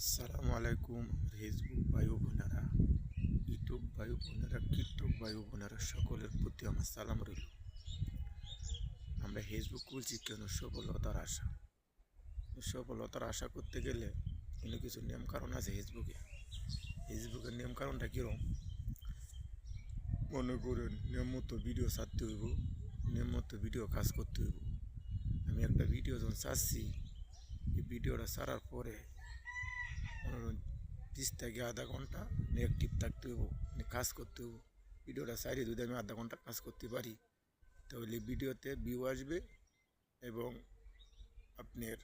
আসসালামু আলাইকুম ফেসবুক ভাই বোনেরা, ইউটিউব ভাই বোনেরা, টিকটক ভাই বোনেরা, সকলের প্রতি আমার সালাম রইল। আমরা ফেসবুক খুলছি কেন? সফলতার আশা করতে গেলে কিন্তু কিছু নিয়ম কারণ আছে। ফেসবুকের নিয়ম কারণটা কীরকম? মনে করেন নিয়মিত ভিডিও ছাড়তে হইব, নিয়মিত ভিডিও কাজ করতে হইব। আমি একটা ভিডিও যখন ছাড়ছি, এই ভিডিওটা ছাড়ার পরে 20 থেকে আধা ঘন্টা অ্যাক্টিভ থাকতে হইব, কাজ করতে হইব। ভিডিওটা সাইডে যদি আমি আধা ঘন্টা কাজ করতে পারি, তাহলে ভিডিওতে ভিউ আসবে এবং আপনার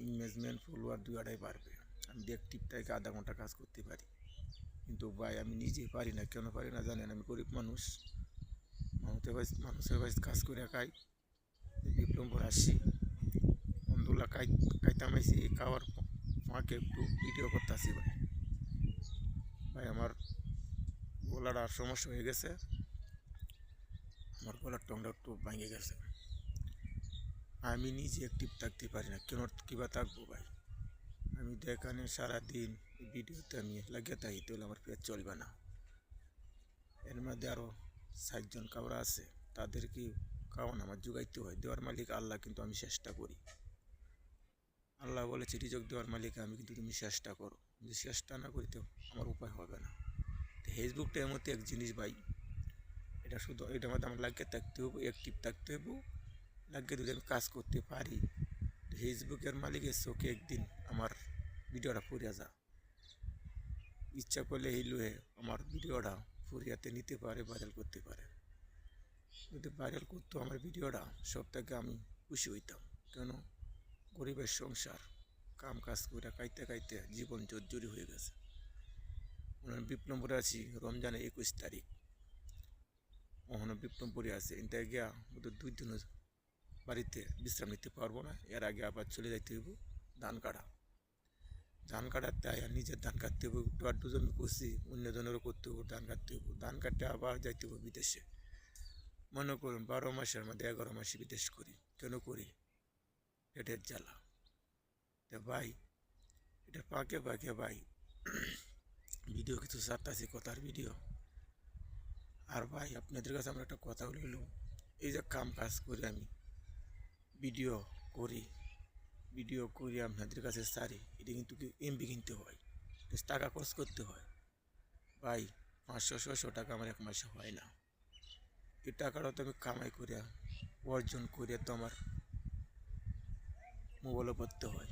ইনভেস্টমেন্ট ফলোয়ার দুটাই বাড়বে। আমি অ্যাক্টিভ থেকে আধা ঘন্টা কাজ করতে পারি, কিন্তু ভাই আমি নিজে পারি না। কেন পারি না জানেন? আমি গরিব মানুষ, মানুষের কাছে কাজ করে খাই। ডিপ্লোম করে আসছি, বন্ধুলা খাইতাম আইসি, খাওয়ার ফাঁকে একটু ভিডিও করতে আসি। ভাই আমার গলার আর সমস্যা হয়ে গেছে, আমার গলার টংটা একটু ভেঙে গেছে। আমি নিজে অ্যাক্টিভ থাকতে পারি না। কেন কিবা থাকবো ভাই? আমি তো এখানে সারাদিন ভিডিওতে আমি লাগিয়ে থাকি, তাহলে আমার পেট চলবে না। এর মধ্যে আরও 60 জন কাউরা আছে, তাদেরকে খাওয়ান আমার জোগাইতে হয়। দেওয়ার মালিক আল্লাহ, কিন্তু আমি চেষ্টা করি। আল্লাহ বলেছে রিজক দেওয়ার মালিক আমি, কিন্তু তুমি চেষ্টা করো। যদি চেষ্টা না করি তো আমার উপায় হবে না। তো ফেসবুকটা এমন এক জিনিস ভাই, এটা শুধু এটার মধ্যে আমার লাগিয়ে থাকতে হবো, অ্যাক্টিভ থাকতে হবো। লাগিয়ে যদি আমি কাজ করতে পারি, ফেসবুকের মালিকের চোখে একদিন আমার ভিডিওটা ফুরিয়ে যা, ইচ্ছা করলে লুয়ে আমার ভিডিওটা ফুরিয়াতে নিতে পারে, ভাইরাল করতে পারে। যদি ভাইরাল করতো আমার ভিডিওটা, সব থেকে আমি খুশি হইতাম। কেন? গরিবের সংসার, কাম কাজ করে খাইতে খাইতে জীবন জর্জরি হয়ে গেছে। বিপ্লবপুরে আছি, রমজানের 21 তারিখ, ওখানে বিপ্লবপুরে আছে। এটা গিয়া ওদের 2 দিন বাড়িতে বিশ্রাম নিতে পারবো না। এর আগে আবার চলে যাইতে হইব ধান কাটাতে। আর নিজের ধান কাটতে হইব, একটু জমি করছি, অন্যজনেরও করতে হইব, ধান কাটতে হইব। ধান কাটতে আবার যাইতে হইব বিদেশে। মনে করুন 12 মাসের মধ্যে 11 মাসে বিদেশ করি। কেন করি? পেটের জ্বালা। তা ভাই, এটা পাকে পাকে ভাই ভিডিও কিছু ছাড়তেছি, কথার ভিডিও। আর ভাই আপনাদের কাছে আমরা একটা কথা বলিল, এই যে কাম কাজ করে আমি ভিডিও করি আপনাদের কাছে সারি, এটা কিন্তু এমবি কিনতে হয়, টাকা খরচ করতে হয়। ভাই 500-600 টাকা আমার এক মাসে হয় না। এই টাকাটা তো আমি কামাই করে অর্জন করে তো আমার মোবাইলও করতে হয়।